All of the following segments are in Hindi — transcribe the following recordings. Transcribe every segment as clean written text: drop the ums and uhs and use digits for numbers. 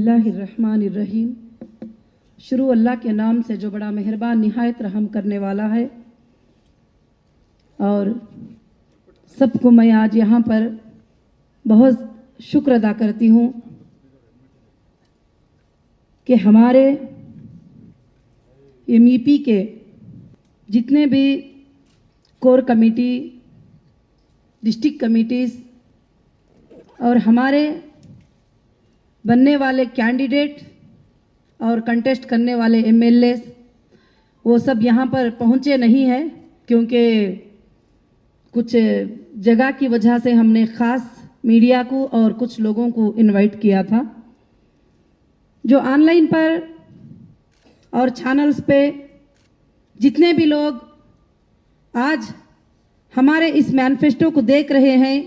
बिस्मिल्लाहिर्रहमानिर्रहीम। शुरू अल्लाह के नाम से जो बड़ा मेहरबान निहायत रहम करने वाला है। और सबको मैं आज यहाँ पर बहुत शुक्र अदा करती हूँ कि हमारे एमईपी के जितने भी कोर कमेटी, डिस्ट्रिक्ट कमिटीज़ और हमारे बनने वाले कैंडिडेट और कंटेस्ट करने वाले एमएलए, वो सब यहाँ पर पहुँचे नहीं हैं क्योंकि कुछ जगह की वजह से हमने ख़ास मीडिया को और कुछ लोगों को इनवाइट किया था। जो ऑनलाइन पर और चैनल्स पे जितने भी लोग आज हमारे इस मैनिफेस्टो को देख रहे हैं,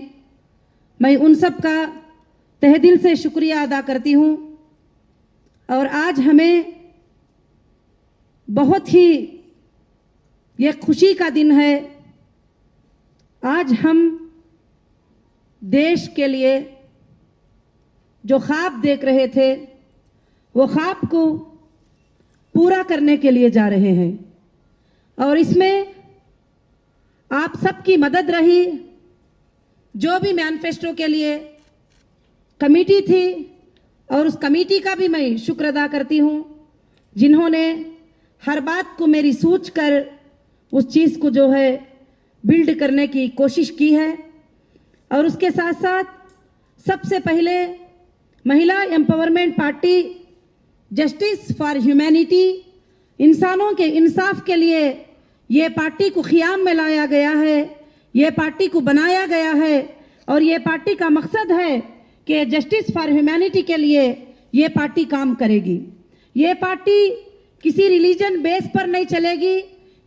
मैं उन सब का तहे दिल से शुक्रिया अदा करती हूँ। और आज हमें बहुत ही ये खुशी का दिन है। आज हम देश के लिए जो ख्वाब देख रहे थे, वो ख्वाब को पूरा करने के लिए जा रहे हैं। और इसमें आप सबकी मदद रही। जो भी मैनिफेस्टो के लिए कमेटी थी, और उस कमेटी का भी मैं शुक्र अदा करती हूँ, जिन्होंने हर बात को मेरी सोच कर उस चीज़ को जो है बिल्ड करने की कोशिश की है। और उसके साथ साथ सबसे पहले महिला empowerment party justice for humanity, इंसानों के इंसाफ के लिए ये पार्टी को क़याम में लाया गया है, ये पार्टी को बनाया गया है। और ये पार्टी का मकसद है कि जस्टिस फॉर ह्यूमैनिटी के लिए ये पार्टी काम करेगी। ये पार्टी किसी रिलीजन बेस पर नहीं चलेगी,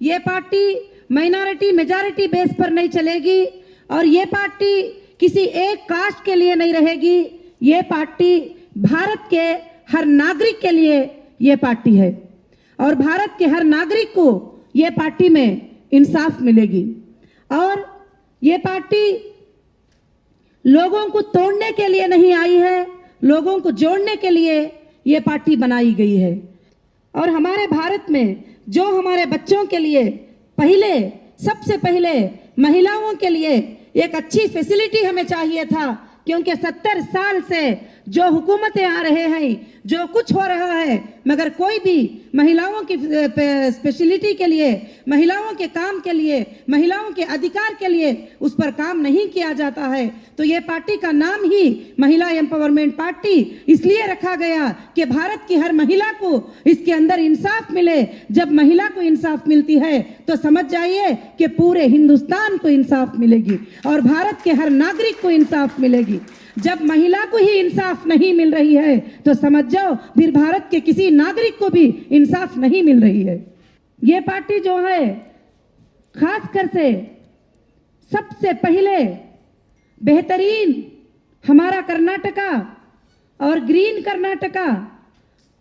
ये पार्टी माइनॉरिटी मेजॉरिटी बेस पर नहीं चलेगी, और ये पार्टी किसी एक कास्ट के लिए नहीं रहेगी। ये पार्टी भारत के हर नागरिक के लिए ये पार्टी है, और भारत के हर नागरिक को ये पार्टी में इंसाफ मिलेगी। और ये पार्टी लोगों को तोड़ने के लिए नहीं आई है, लोगों को जोड़ने के लिए ये पार्टी बनाई गई है। और हमारे भारत में जो हमारे बच्चों के लिए सबसे पहले महिलाओं के लिए एक अच्छी फैसिलिटी हमें चाहिए था, क्योंकि 70 साल से जो हुकूमतें आ रहे हैं, जो कुछ हो रहा है, मगर कोई भी महिलाओं की स्पेशलिटी के लिए, महिलाओं के काम के लिए, महिलाओं के अधिकार के लिए उस पर काम नहीं किया जाता है। तो ये पार्टी का नाम ही महिला एम्पावरमेंट पार्टी इसलिए रखा गया कि भारत की हर महिला को इसके अंदर इंसाफ मिले। जब महिला को इंसाफ मिलती है तो समझ जाइए कि पूरे हिंदुस्तान को इंसाफ मिलेगी और भारत के हर नागरिक को इंसाफ मिलेगी। जब महिला को ही इंसाफ नहीं मिल रही है तो समझ जाओ फिर भारत के किसी नागरिक को भी इंसाफ नहीं मिल रही है। ये पार्टी जो है खासकर से सबसे पहले बेहतरीन हमारा कर्नाटका और ग्रीन कर्नाटका,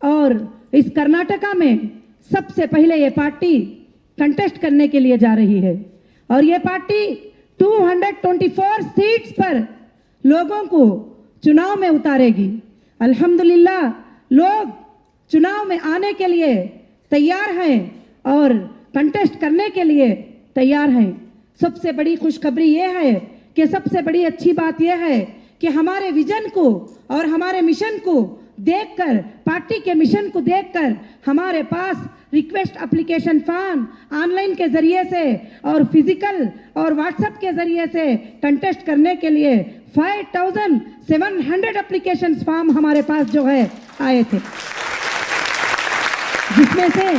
और इस कर्नाटका में सबसे पहले ये पार्टी कंटेस्ट करने के लिए जा रही है। और ये पार्टी 224 सीट्स पर लोगों को चुनाव में उतारेगी। अल्हम्दुलिल्लाह लोग चुनाव में आने के लिए तैयार हैं और कंटेस्ट करने के लिए तैयार हैं। सबसे बड़ी खुशखबरी ये है कि सबसे बड़ी अच्छी बात यह है कि हमारे विजन को और हमारे मिशन को देखकर, पार्टी के मिशन को देखकर हमारे पास रिक्वेस्ट एप्लीकेशन फॉर्म ऑनलाइन के ज़रिए से और फिजिकल और व्हाट्सएप के ज़रिए से कंटेस्ट करने के लिए 5700 एप्लीकेशन फॉर्म हमारे पास जो है आए थे, जिसमें से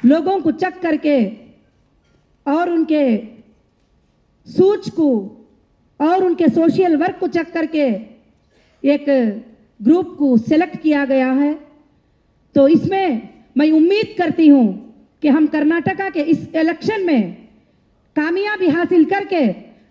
लोगों को चेक करके और उनके सूच को और उनके सोशल वर्क को चेक करके एक ग्रुप को सिलेक्ट किया गया है। तो इसमें मैं उम्मीद करती हूँ कि हम कर्नाटका के इस इलेक्शन में कामयाबी हासिल करके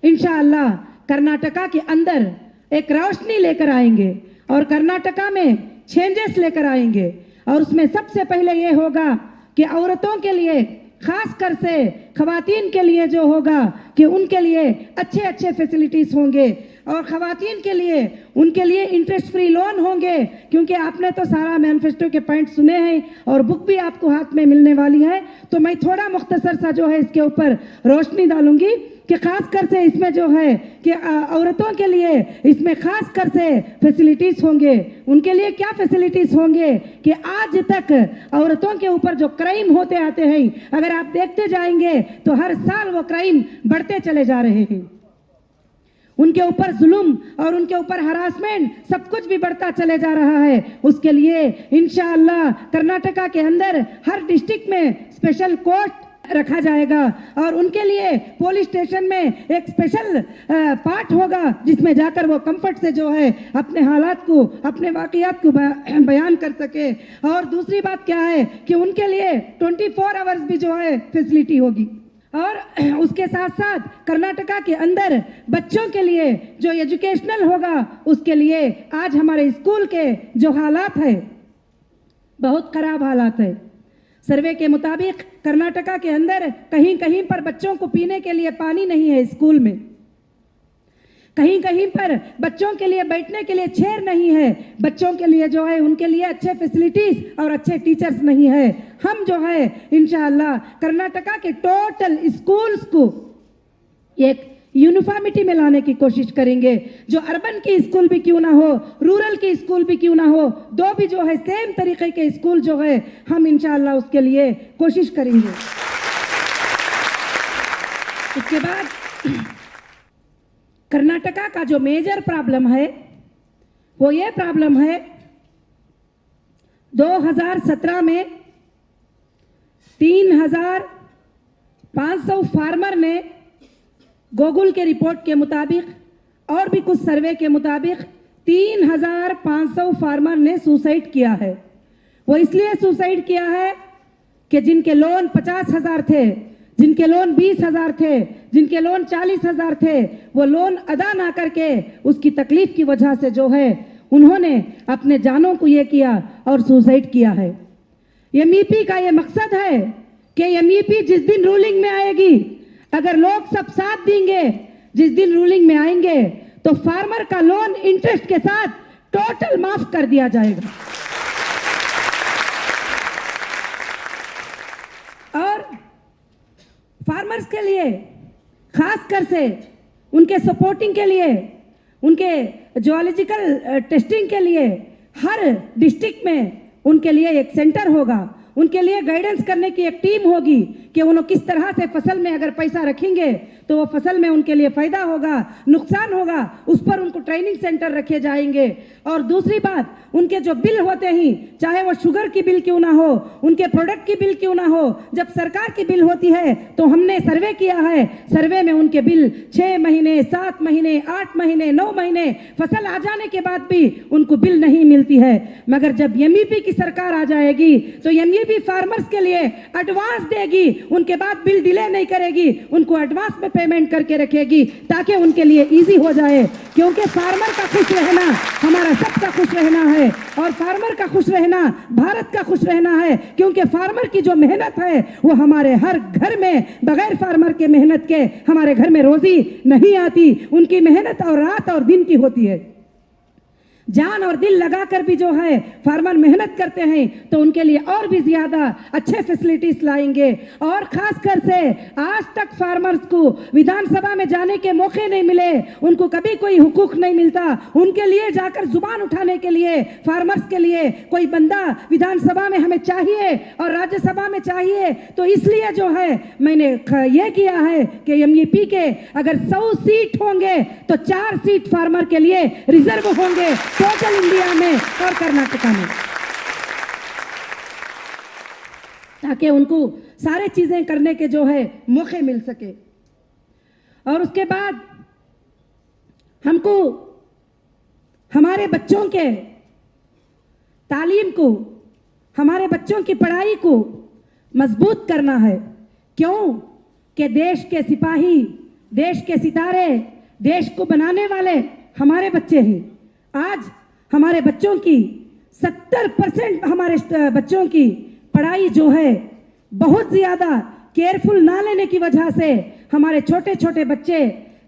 इंशाअल्लाह कर्नाटका के अंदर एक रोशनी लेकर आएंगे और कर्नाटका में चेंजेस लेकर आएंगे। और उसमें सबसे पहले ये होगा कि औरतों के लिए, खासकर से खवातीन के लिए जो होगा कि उनके लिए अच्छे अच्छे फैसिलिटीज़ होंगे और खवातीन के लिए उनके लिए इंटरेस्ट फ्री लोन होंगे, क्योंकि आपने तो सारा मैनिफेस्टो के पॉइंट सुने हैं और बुक भी आपको हाथ में मिलने वाली है। तो मैं थोड़ा मुख्तसर सा जो है इसके ऊपर रोशनी डालूंगी कि खासकर से इसमें जो है कि औरतों के लिए इसमें खासकर से फैसिलिटीज होंगे। उनके लिए क्या फैसिलिटीज होंगे कि आज तक औरतों के ऊपर जो क्राइम होते आते हैं, अगर आप देखते जाएंगे तो हर साल वो क्राइम बढ़ते चले जा रहे हैं। उनके ऊपर जुल्म और उनके ऊपर हरासमेंट सब कुछ भी बढ़ता चले जा रहा है। उसके लिए इंशाअल्लाह कर्नाटका के अंदर हर डिस्ट्रिक्ट में स्पेशल कोर्ट रखा जाएगा और उनके लिए पुलिस स्टेशन में एक स्पेशल पार्ट होगा जिसमें जाकर वो कंफर्ट से जो है अपने हालात को, अपने वाकयात को बयान कर सके। और दूसरी बात क्या है कि उनके लिए 24 आवर्स भी जो है फैसिलिटी होगी। और उसके साथ साथ कर्नाटका के अंदर बच्चों के लिए जो एजुकेशनल होगा उसके लिए आज हमारे स्कूल के जो हालात है बहुत खराब हालात है। सर्वे के मुताबिक कर्नाटका के अंदर कहीं कहीं पर बच्चों को पीने के लिए पानी नहीं है स्कूल में, कहीं कहीं पर बच्चों के लिए बैठने के लिए चेयर नहीं है, बच्चों के लिए जो है उनके लिए अच्छे फैसिलिटीज और अच्छे टीचर्स नहीं है। हम जो है इंशाअल्लाह कर्नाटका के टोटल स्कूल्स को एक यूनिफॉर्मिटी में लाने की कोशिश करेंगे। जो अर्बन की स्कूल भी क्यों ना हो, रूरल की स्कूल भी क्यों ना हो, दो भी जो है सेम तरीके के स्कूल जो है हम इंशाअल्लाह उसके लिए कोशिश करेंगे। उसके बाद कर्नाटका का जो मेजर प्रॉब्लम है वो ये प्रॉब्लम है 2017 में 3500 फार्मर ने गूगल के रिपोर्ट के मुताबिक और भी कुछ सर्वे के मुताबिक 3500 फार्मर ने सुसाइड किया है। वो इसलिए सुसाइड किया है कि जिनके लोन 50,000 थे, जिनके लोन 20,000 थे, जिनके लोन 40,000 थे, वो लोन अदा ना करके उसकी तकलीफ की वजह से जो है उन्होंने अपने जानों को ये किया और सुसाइड किया है। एमईपी का ये मकसद है कि एमईपी जिस दिन रूलिंग में आएगी, अगर लोग सब साथ देंगे, जिस दिन रूलिंग में आएंगे तो फार्मर का लोन इंटरेस्ट के साथ टोटल माफ कर दिया जाएगा। और फार्मर्स के लिए खासकर से उनके सपोर्टिंग के लिए, उनके जियोलॉजिकल टेस्टिंग के लिए हर डिस्ट्रिक्ट में उनके लिए एक सेंटर होगा, उनके लिए गाइडेंस करने की एक टीम होगी कि उन्होंने किस तरह से फसल में अगर पैसा रखेंगे तो वो फसल में उनके लिए फायदा होगा, नुकसान होगा, उस पर उनको ट्रेनिंग सेंटर रखे जाएंगे। और दूसरी बात, उनके जो बिल होते हैं, चाहे वो शुगर की बिल क्यों ना हो, उनके प्रोडक्ट की बिल क्यों ना हो, जब सरकार की बिल होती है तो हमने सर्वे किया है, सर्वे में उनके बिल 6 महीने, 7 महीने, 8 महीने, 9 महीने फसल आ जाने के बाद भी उनको बिल नहीं मिलती है। मगर जब एमईपी की सरकार आ जाएगी तो एमईपी फार्मर्स के लिए एडवांस देगी, उनके बाद बिल डिले नहीं करेगी, उनको एडवांस में पेमेंट करके रखेगी ताकि उनके लिए इजी हो जाए। क्योंकि फार्मर का खुश रहना हमारा सबका खुश रहना है और फार्मर का खुश रहना भारत का खुश रहना है। क्योंकि फार्मर की जो मेहनत है वो हमारे हर घर में, बगैर फार्मर के मेहनत के हमारे घर में रोजी नहीं आती। उनकी मेहनत और रात और दिन की होती है, जान और दिल लगाकर भी जो है फार्मर मेहनत करते हैं तो उनके लिए और भी ज्यादा अच्छे फैसिलिटीज लाएंगे। और खासकर से आज तक फार्मर्स को विधानसभा में जाने के मौके नहीं मिले, उनको कभी कोई हुकूक नहीं मिलता, उनके लिए जाकर जुबान उठाने के लिए फार्मर्स के लिए कोई बंदा विधानसभा में हमें चाहिए और राज्यसभा में चाहिए। तो इसलिए जो है मैंने ये किया है कि एमईपी के अगर 100 सीट होंगे तो 4 सीट फार्मर के लिए रिजर्व होंगे टोटल इंडिया में और कर्नाटका में, ताकि उनको सारे चीजें करने के जो है मौके मिल सके। और उसके बाद हमको हमारे बच्चों के तालीम को, हमारे बच्चों की पढ़ाई को मजबूत करना है। क्यों कि देश के सिपाही, देश के सितारे, देश को बनाने वाले हमारे बच्चे हैं। आज हमारे बच्चों की 70% हमारे बच्चों की पढ़ाई जो है बहुत ज्यादा केयरफुल ना लेने की वजह से हमारे छोटे छोटे बच्चे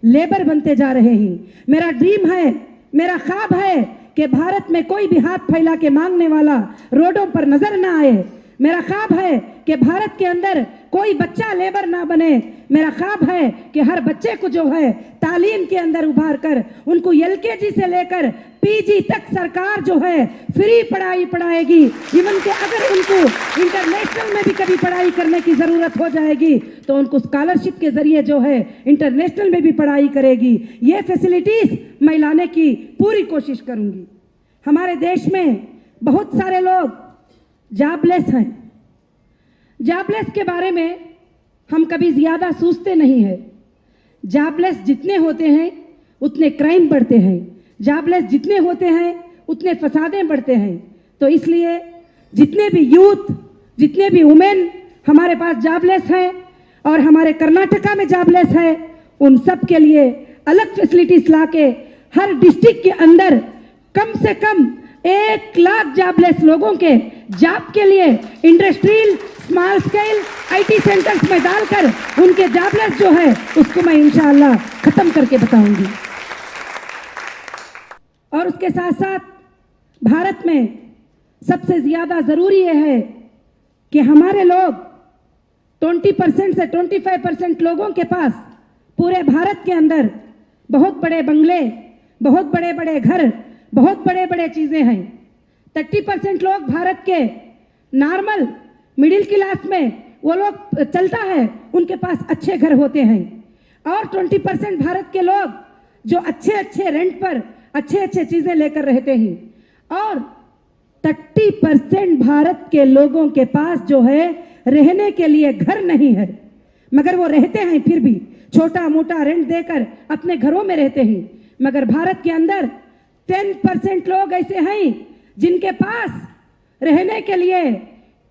लेबर बनते जा रहे हैं। मेरा ड्रीम है, मेरा ख्वाब है कि भारत में कोई भी हाथ फैला के मांगने वाला रोडों पर नजर ना आए। मेरा ख्वाब है कि भारत के अंदर कोई बच्चा लेबर ना बने। मेरा ख्वाब है कि हर बच्चे को जो है तालीम के अंदर उभार कर उनको एलकेजी से लेकर पीजी तक सरकार जो है फ्री पढ़ाई पढ़ाएगी। इवन के अगर उनको इंटरनेशनल में भी कभी पढ़ाई करने की ज़रूरत हो जाएगी तो उनको स्कॉलरशिप के ज़रिए जो है इंटरनेशनल में भी पढ़ाई करेगी। ये फैसिलिटीज़ मैं लाने की पूरी कोशिश करूँगी। हमारे देश में बहुत सारे लोग जॉबलेस हैं। जॉबलेस के बारे में हम कभी ज़्यादा सोचते नहीं हैं। जॉबलेस जितने होते हैं उतने क्राइम बढ़ते हैं, जॉबलेस जितने होते हैं उतने फसादें बढ़ते हैं। तो इसलिए जितने भी यूथ, जितने भी वुमेन हमारे पास जॉबलेस हैं और हमारे कर्नाटका में जॉबलेस है, उन सब के लिए अलग फैसिलिटीज लाके हर डिस्ट्रिक्ट के अंदर कम से कम 1 लाख जॉबलेस लोगों के जॉब के लिए industrial small scale IT centres में डालकर उनके जॉबलेस जो है उसको मैं इंशाअल्लाह खत्म करके बताऊंगी। और उसके साथ साथ भारत में सबसे ज्यादा जरूरी यह है कि हमारे लोग 20% से 25% लोगों के पास पूरे भारत के अंदर बहुत बड़े बंगले, बहुत बड़े बड़े घर, बहुत बड़े बड़े चीजें हैं। 30% लोग भारत के नॉर्मल मिडिल क्लास में वो लोग चलता है, उनके पास अच्छे घर होते हैं। और 20% भारत के लोग जो अच्छे अच्छे रेंट पर अच्छे अच्छे चीजें लेकर रहते हैं। और 30% भारत के लोगों के पास जो है रहने के लिए घर नहीं है, मगर वो रहते हैं फिर भी छोटा मोटा रेंट देकर अपने घरों में रहते हैं। मगर भारत के अंदर 10% लोग ऐसे हैं जिनके पास रहने के लिए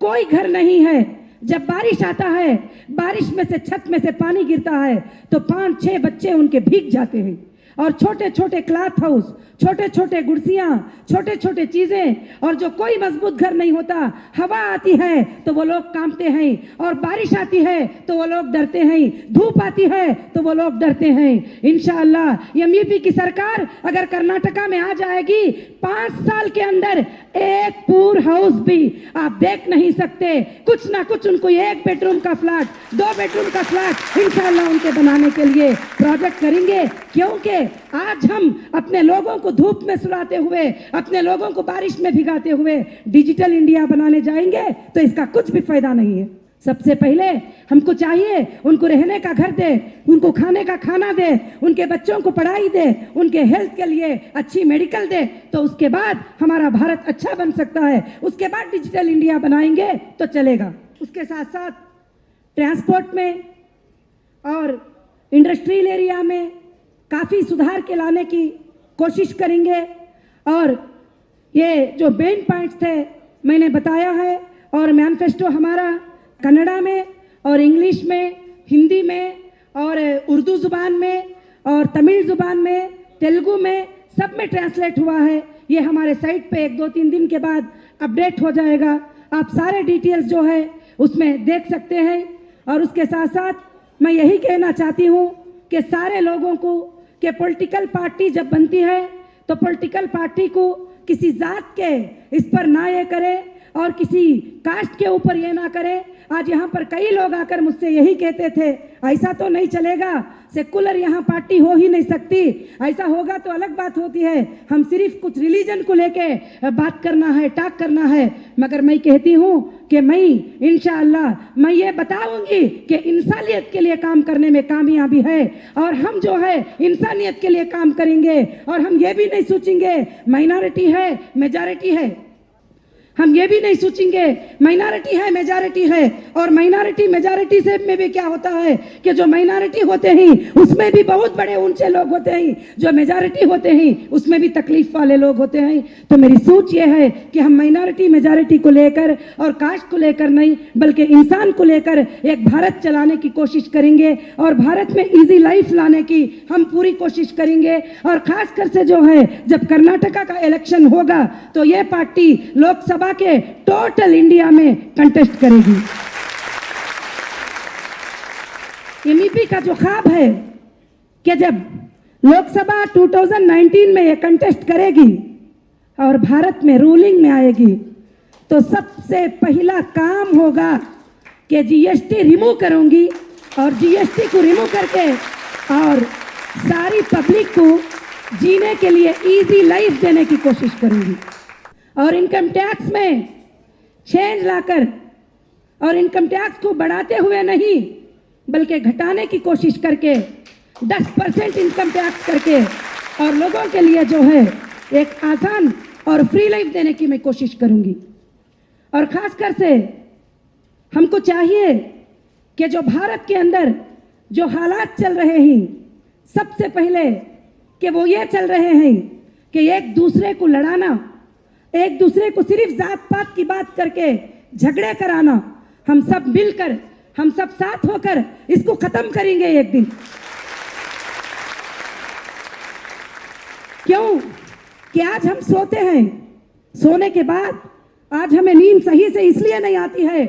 कोई घर नहीं है। जब बारिश आता है, बारिश में से छत में से पानी गिरता है तो 5-6 बच्चे उनके भीग जाते हैं। और छोटे छोटे क्लॉथ हाउस, छोटे छोटे गुड़सियाँ, छोटे छोटे चीजें, और जो कोई मजबूत घर नहीं होता, हवा आती है तो वो लोग कांपते हैं, और बारिश आती है तो वो लोग डरते हैं, धूप आती है तो वो लोग डरते हैं। इंशाअल्लाह एमयूपी की सरकार अगर कर्नाटका में आ जाएगी, 5 साल के अंदर एक पूर हाउस भी आप देख नहीं सकते। कुछ ना कुछ उनको 1 बेडरूम का फ्लैट, 2 बेडरूम का फ्लैट इंशाअल्लाह उनके बनाने के लिए प्रोजेक्ट करेंगे। क्योंकि आज हम अपने लोगों को धूप में सुलाते हुए, अपने लोगों को बारिश में भिगाते हुए डिजिटल इंडिया बनाने जाएंगे तो इसका कुछ भी फायदा नहीं है। सबसे पहले हमको चाहिए उनको रहने का घर दे, उनको खाने का खाना दे, उनके बच्चों को पढ़ाई दे, उनके हेल्थ के लिए अच्छी मेडिकल दे, तो उसके बाद हमारा भारत अच्छा बन सकता है। उसके बाद डिजिटल इंडिया बनाएंगे तो चलेगा। उसके साथ साथ ट्रांसपोर्ट में और इंडस्ट्रियल एरिया में काफ़ी सुधार के लाने की कोशिश करेंगे। और ये जो मेन पॉइंट्स थे मैंने बताया है, और मैनिफेस्टो हमारा कन्नड़ा में और इंग्लिश में, हिंदी में और उर्दू ज़ुबान में और तमिल ज़ुबान में, तेलुगु में, सब में ट्रांसलेट हुआ है। ये हमारे साइट पे 1-2-3 दिन के बाद अपडेट हो जाएगा। आप सारे डिटेल्स जो है उसमें देख सकते हैं। और उसके साथ साथ मैं यही कहना चाहती हूँ कि सारे लोगों को कि पॉलिटिकल पार्टी जब बनती है तो पॉलिटिकल पार्टी को किसी जात के इस पर ना ये करे और किसी कास्ट के ऊपर ये ना करे। आज यहाँ पर कई लोग आकर मुझसे यही कहते थे, ऐसा तो नहीं चलेगा, सेकुलर यहाँ पार्टी हो ही नहीं सकती, ऐसा होगा तो अलग बात होती है, हम सिर्फ कुछ रिलीजन को लेके बात करना है, टॉक करना है। मगर मैं कहती हूँ कि मैं इंशाअल्लाह मैं ये बताऊंगी कि इंसानियत के लिए काम करने में कामयाबी है, और हम जो है इंसानियत के लिए काम करेंगे। और हम ये भी नहीं सोचेंगे माइनॉरिटी है मेजॉरिटी है, हम ये भी नहीं सोचेंगे माइनॉरिटी है मेजॉरिटी है। और माइनॉरिटी मेजॉरिटी से में भी क्या होता है कि जो माइनॉरिटी होते हैं उसमें भी बहुत बड़े ऊंचे लोग होते हैं, जो मेजॉरिटी होते हैं उसमें भी तकलीफ वाले लोग होते हैं। तो मेरी सोच ये है कि हम माइनॉरिटी मेजॉरिटी को लेकर और कास्ट को लेकर नहीं, बल्कि इंसान को लेकर एक भारत चलाने की कोशिश करेंगे, और भारत में इजी लाइफ लाने की हम पूरी कोशिश करेंगे। और खासकर से जो है जब कर्नाटका का इलेक्शन होगा तो ये पार्टी लोकसभा के टोटल इंडिया में कंटेस्ट करेगी। एमईपी का जो ख्वाब है कि जब लोकसभा 2019 में ये कंटेस्ट करेगी और भारत में रूलिंग में आएगी तो सबसे पहला काम होगा कि जीएसटी रिमूव करूंगी और जीएसटी को रिमूव करके और सारी पब्लिक को जीने के लिए इजी लाइफ देने की कोशिश करूंगी और इनकम टैक्स में चेंज लाकर और इनकम टैक्स को बढ़ाते हुए नहीं बल्कि घटाने की कोशिश करके 10% इनकम टैक्स करके और लोगों के लिए जो है एक आसान और फ्री लाइफ देने की मैं कोशिश करूंगी। और खासकर से हमको चाहिए कि जो भारत के अंदर जो हालात चल रहे हैं सबसे पहले कि वो ये चल रहे हैं कि एक दूसरे को लड़ाना, एक दूसरे को सिर्फ जात पात की बात करके झगड़े कराना, हम सब मिलकर हम सब साथ होकर इसको खत्म करेंगे एक दिन। क्यों कि आज हम सोते हैं, सोने के बाद आज हमें नींद सही से इसलिए नहीं आती है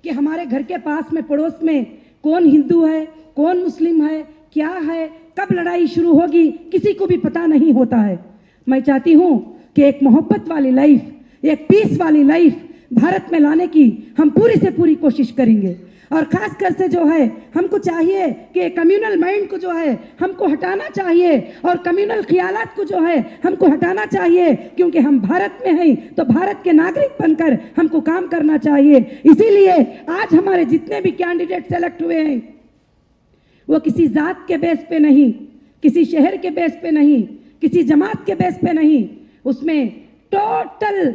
कि हमारे घर के पास में पड़ोस में कौन हिंदू है कौन मुस्लिम है क्या है, कब लड़ाई शुरू होगी किसी को भी पता नहीं होता है। मैं चाहती हूँ कि एक मोहब्बत वाली लाइफ, एक पीस वाली लाइफ भारत में लाने की हम पूरी से पूरी कोशिश करेंगे। और खासकर से जो है हमको चाहिए कि कम्युनल माइंड को जो है हमको हटाना चाहिए और कम्युनल ख्यालात को जो है हमको हटाना चाहिए, क्योंकि हम भारत में हैं तो भारत के नागरिक बनकर हमको काम करना चाहिए। इसीलिए आज हमारे जितने भी कैंडिडेट सेलेक्ट हुए हैं वो किसी जात के बेस पे नहीं, किसी शहर के बेस पे नहीं, किसी जमात के बेस पे नहीं, उसमें टोटल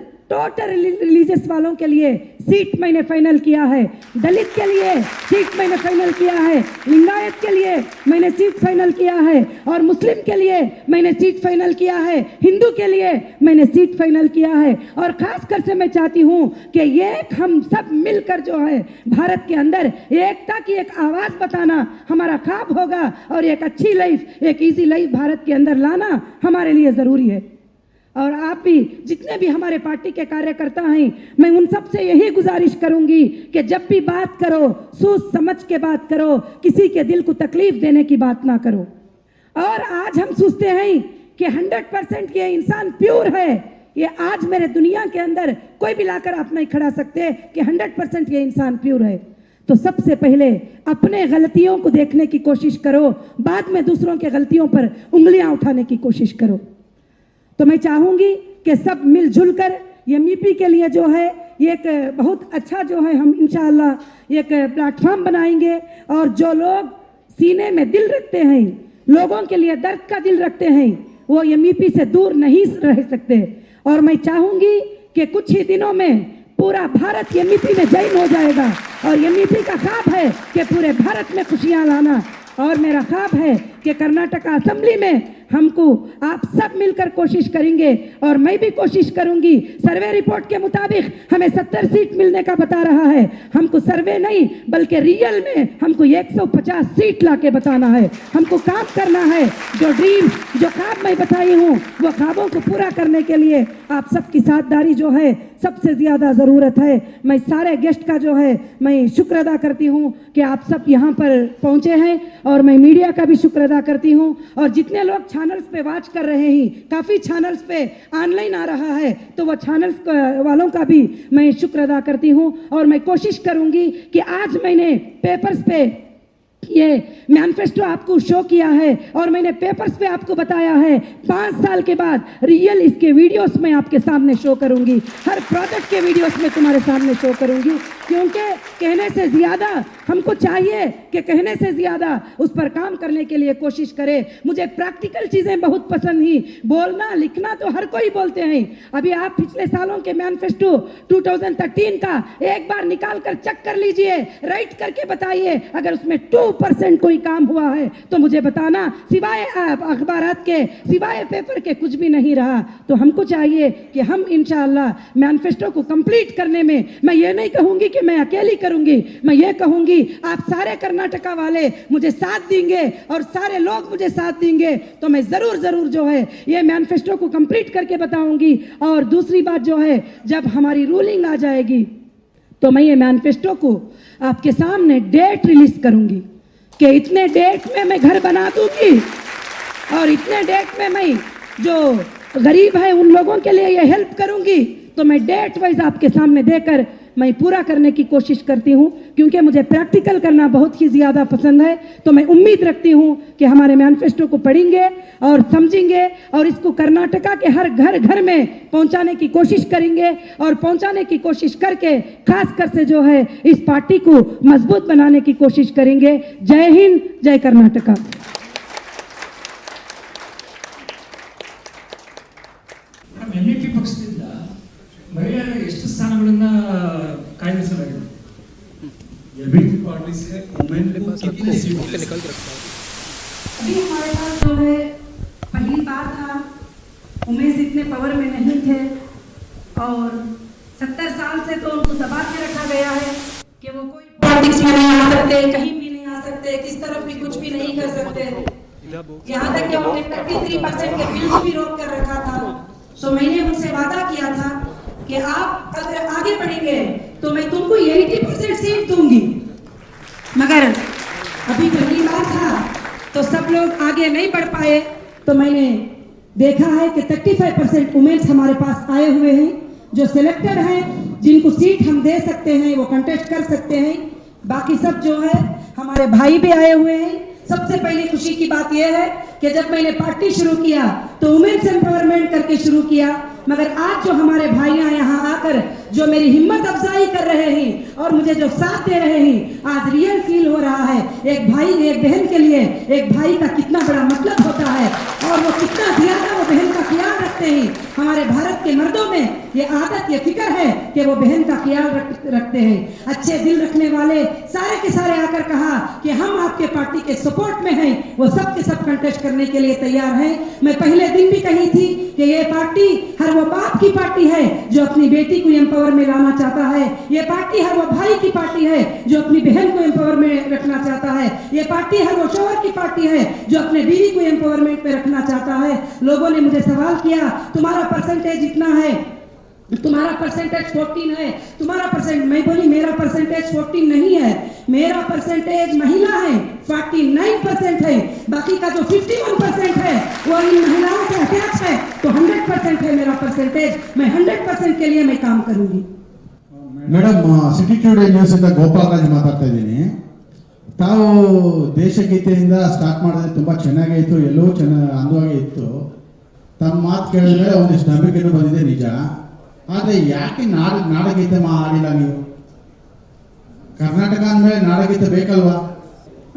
रिलीजियस वालों के लिए सीट मैंने फाइनल किया है, दलित के लिए सीट मैंने फाइनल किया है, लिंगायत के लिए मैंने सीट फाइनल किया है और मुस्लिम के लिए मैंने सीट फाइनल किया है, हिंदू के लिए मैंने सीट फाइनल किया है। और खासकर से मैं चाहती हूँ कि ये हम सब मिलकर जो है भारत के अंदर एकता की एक आवाज बताना हमारा ख्वाब होगा और एक अच्छी लाइफ, एक ईजी लाइफ भारत के अंदर लाना हमारे लिए जरूरी है। और आप भी जितने भी हमारे पार्टी के कार्यकर्ता हैं, मैं उन सब से यही गुजारिश करूंगी कि जब भी बात करो सोच समझ के बात करो, किसी के दिल को तकलीफ देने की बात ना करो। और आज हम सोचते हैं कि 100% ये इंसान प्योर है, ये आज मेरे दुनिया के अंदर कोई भी लाकर आप नहीं खड़ा सकते कि 100% ये इंसान प्योर है। तो सबसे पहले अपने गलतियों को देखने की कोशिश करो, बाद में दूसरों के गलतियों पर उंगलियां उठाने की कोशिश करो। तो मैं चाहूंगी कि सब मिलजुल कर ये एमईपी के लिए जो है एक बहुत अच्छा जो है हम इंशाअल्लाह एक प्लेटफॉर्म बनाएंगे और जो लोग सीने में दिल रखते हैं, लोगों के लिए दर्द का दिल रखते हैं, वो एमईपी से दूर नहीं रह सकते। और मैं चाहूंगी कि कुछ ही दिनों में पूरा भारत एमईपी में जैन हो जाएगा और एमईपी का ख्वाब है कि पूरे भारत में खुशियां लाना। और मेरा ख्वाब है कि कर्नाटक असेंबली में हमको आप सब मिलकर कोशिश करेंगे और मैं भी कोशिश करूंगी। सर्वे रिपोर्ट के मुताबिक हमें 70 सीट मिलने का बता रहा है, हमको सर्वे नहीं बल्कि रियल में हमको 150 सीट लाके बताना है, हमको काम करना है। जो ड्रीम जो ख्वाब मैं बताई हूँ वो ख्वाबों को पूरा करने के लिए आप सबकी साथदारी जो है सबसे ज्यादा जरूरत है। मैं सारे गेस्ट का जो है मैं शुक्र अदा करती हूँ कि आप सब यहाँ पर पहुंचे हैं और मैं मीडिया का भी शुक्र अदा करती हूँ। और जितने लोग चैनल्स पे वॉच कर रहे हैं, काफ़ी चैनल्स पे ऑनलाइन आ रहा है, तो वह चैनल्स वालों का भी मैं शुक्र अदा करती हूँ। और मैं कोशिश करूँगी कि आज मैंने पेपर्स पे ये मैनिफेस्टो आपको शो किया है और मैंने पेपर्स पे आपको बताया है 5 साल के बाद रियल इसके वीडियोस में आपके सामने शो करूंगी, हर प्रोजेक्ट के वीडियोस में तुम्हारे सामने शो करूंगी। क्योंकि कहने से ज़्यादा हमको चाहिए कि कहने से ज़्यादा उस पर काम करने के लिए कोशिश करें। मुझे प्रैक्टिकल चीज़ें बहुत पसंद ही, बोलना लिखना तो हर कोई बोलते हैं। अभी आप पिछले सालों के मैनिफेस्टो 2013 का एक बार निकाल कर चेक कर लीजिए, राइट करके बताइए अगर उसमें 2% कोई काम हुआ है तो मुझे बताना, सिवाय अखबारात के सिवाय पेपर के कुछ भी नहीं रहा। तो हमको चाहिए कि हम इंशाअल्लाह मैनिफेस्टो को कंप्लीट करने में, मैं ये नहीं कहूंगी कि मैं अकेली करूंगी, मैं ये कहूंगी आप सारे कर्नाटका वाले मुझे साथ देंगे और सारे लोग मुझे साथ देंगे तो मैं जरूर जो है ये मैनिफेस्टो को कंप्लीट करके बताऊंगी। और दूसरी बात जो है, जब हमारी रूलिंग आ जाएगी तो मैं ये मैनिफेस्टो को आपके सामने डेट रिलीज करूंगी कि इतने डेट में मैं घर बना दूंगी और इतने डेट में मैं जो गरीब है उन लोगों के लिए ये हेल्प करूंगी तो मैं डेट वाइज आपके सामने देकर मैं पूरा करने की कोशिश करती हूं, क्योंकि मुझे प्रैक्टिकल करना बहुत ही ज़्यादा पसंद है। तो मैं उम्मीद रखती हूं कि हमारे मैनिफेस्टो को पढ़ेंगे और समझेंगे और इसको कर्नाटका के हर घर घर में पहुंचाने की कोशिश करेंगे और पहुंचाने की कोशिश करके खासकर से जो है इस पार्टी को मजबूत बनाने की कोशिश करेंगे। जय हिंद, जय कर्नाटका। ಎನ್ಇಪಿ ಪಕ್ಷದಿಂದ ಮಹಿಳೆಯರಿಗೆ ಎಷ್ಟು ಸ್ಥಾನಗಳನ್ನ ಕಾಯ್ದಿರಿಸಲಾಗಿದೆ? एबीपी पार्टी से वुमेन को कितने सीट निकल रखा है? अभी हमारे पास जो है पहली बार था, उमेश इतने पावर में नहीं थे और 70 साल से तो उनको दबा के रखा गया है कि वो कोई पॉलिटिक्स में नहीं आ सकते, कहीं भी नहीं आ सकते, किस तरफ भी कुछ भी नहीं कर सकते। यहाँ तक कि उन्होंने 33% के बिल भी रोक कर रखा था। तो मैंने उनसे वादा किया था कि आप अगर आगे बढ़ेंगे तो मैं तुमको 80% सीट दूंगी, मगर अभी पहली बार था तो सब लोग आगे नहीं बढ़ पाए। तो मैंने देखा है कि 35% वुमेन्स हमारे पास आए हुए हैं जो सिलेक्टेड हैं, जिनको सीट हम दे सकते हैं, वो कंटेस्ट कर सकते हैं। बाकी सब जो है हमारे भाई भी आए हुए हैं। सबसे पहली खुशी की बात यह है कि जब मैंने पार्टी शुरू किया तो वुमेन्स एम्पावरमेंट करके शुरू किया, मगर आज जो हमारे भाइयां यहाँ आकर जो मेरी हिम्मत अफजाई कर रहे हैं और मुझे जो साथ दे रहे हैं, आज रियल फील हो रहा है एक भाई एक बहन के लिए एक भाई का कितना बड़ा मतलब होता है और वो कितना ज्यादा वो बहन का ख्याल रखते हैं। हमारे भारत के मर्दों में ये आदत ये फिक्र है कि वो बहन का ख्याल रखते हैं। अच्छे दिल रखने वाले सारे के सारे आकर कहा कि हम आपके पार्टी के सपोर्ट में हैं, वो सब के सब कंटेस्ट करने के लिए तैयार हैं। मैं पहले दिन भी कही थी कि ये पार्टी हर वो बाप की पार्टी है जो अपनी बेटी को एम्पावर में लाना चाहता है। ये पार्टी हर वो भाई की पार्टी है जो अपनी बहन को एम्पावर में रखना चाहता है। ये पार्टी हर वो शौहर की पार्टी है जो अपने बीवी को एम्पावरमेंट में रखना चाहता है। लोगों ने मुझे सवाल किया तुम्हारा परसेंटेज इतना है, तुम्हारा परसेंटेज 14 है, तुम्हारा परसेंट, मैं बोली मेरा परसेंटेज 14 नहीं है, मेरा परसेंटेज महिला है 49% है, बाकी का जो 51% है वो इन महिलाओं से अटैच है। तो 100% है मेरा परसेंटेज। मैं 100% के लिए मैं काम करूंगी। ಮೇಡಮ್, ಸಿಟಿಟ್ಯೂಡ್ ನ್ಯೂಸ್ ಇಂದ ಗೋಪಾಲ್ ರಾಜ್ ಮಾತಾಡ್ತಾ ಇದ್ದೀನಿ. ತಾವು ದೇಶಗೀತೆಯಿಂದ ಸ್ಟಾರ್ಟ್ ಮಾಡಿದ್ರೆ ತುಂಬಾ ಚೆನ್ನಾಗೇ ಇತ್ತು, ಎಲ್ಲವೂ ಅಂದವಾಗೇ ಇತ್ತು. ತಮ್ಮ ಮಾತು ಕೇಳಿದ್ರೆ ಒಂದಿಷ್ಟು ನಂಬಿಕೆನೂ ಬಂದಿದೆ ನಿಜ. ಆದರೆ ಯಾಕೆ ನಾಡಗೀತೆ ಆಡಿಲ್ಲ ನೀವು? कर्नाटका में नाडगीत बेकलवा?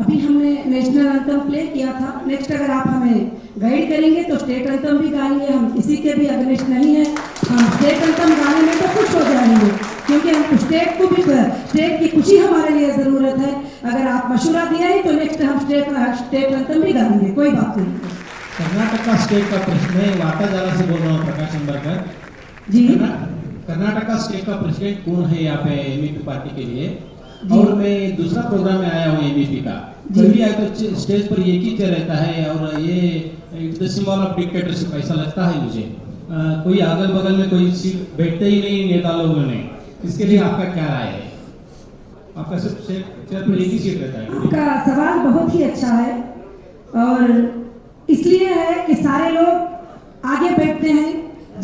अभी हमने नेशनल एंथम प्ले किया था। नेक्स्ट अगर आप हमें गाइड करेंगे तो स्टेट एंथम भी गाएंगे। हम किसी के भी अगेंस्ट नहीं है, हम स्टेट एंथम गाने में तो खुश हो जाएंगे क्योंकि हम स्टेट को भी, स्टेट की खुशी हमारे लिए जरूरत है। अगर आप मशवरा दिया है तो नेक्स्ट हम स्टेट एंथम भी गाएंगे, कोई बात नहीं। कर्नाटका स्टेट का प्रश्न है, वार्ताजारा से बोल रहा हूँ, प्रकाश अंबरकर जी। कर्नाटका स्टेट का प्रेसिडेंट कौन है यहाँ पे एमईपी पार्टी के लिए? और मैं दूसरा प्रोग्राम में आया हूँ एमईपी का, जब भी आए तो स्टेज पर एक ही चेयर रहता है और ये द सिंबल ऑफ डिक्टेटरशिप ऐसा लगता है मुझे। कोई अगल बगल में कोई सीट बैठते ही नहीं नेता लोगों ने। इसके लिए आपका क्या राय है? आपका सिर्फ चेयर पर एक ही सीट रहता है। आपका सवाल बहुत ही अच्छा है और इसलिए है कि सारे लोग आगे बैठते हैं,